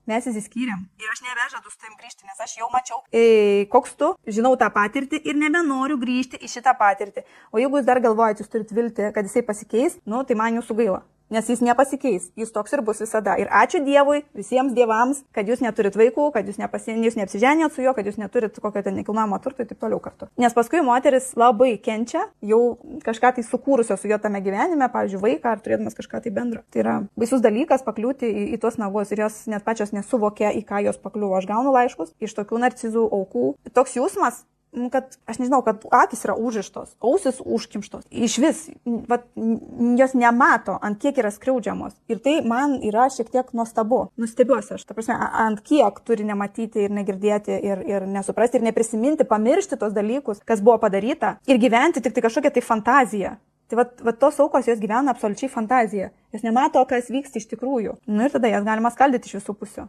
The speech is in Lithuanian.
mes įsiskyrėm. Ir aš nebežadu su tavim grįžti, nes aš jau mačiau, koks tu, žinau tą patirtį ir nebenoriu grįžti į šitą patirtį. O jeigu jūs dar galvojate, jūs turite viltį, kad jisai pasikeis, tai man jūsų gaila. Nes jis nepasikeis, jis toks ir bus visada. Ir ačiū Dievui, visiems dievams, kad jūs neturit vaikų, kad jūs neapsiženėt su juo, kad jūs neturit kokio ten nekilnojamo turto ir taip toliau kartu. Nes paskui moteris labai kenčia, jau kažką tai sukūrusio su juo tame gyvenime, pavyzdžiui, vaiką ar turėdamas kažką tai bendro. Tai yra baisus dalykas pakliūti į tuos nagus ir jos net pačios nesuvokia, į ką jos pakliuvo. Aš gaunu laiškus iš tokių narcizų aukų. Toks jausmas, kad aš nežinau, kad akis yra užrištos, ausis užkimštos. Iš vis, jos nemato, ant kiek yra skriaudžiamos. Ir tai man yra šiek tiek nuostabu. Nustebiuosi aš. Ta prasme, ant kiek turi nematyti ir negirdėti ir nesuprasti ir neprisiminti, pamiršti tos dalykus, kas buvo padaryta ir gyventi tik tai kažkokią tai fantaziją. Tai tos aukos jos gyvena absoliučiai fantaziją. Jos nemato, kas vyksta iš tikrųjų. Ir tada jas galima skaldyti iš visų pusių.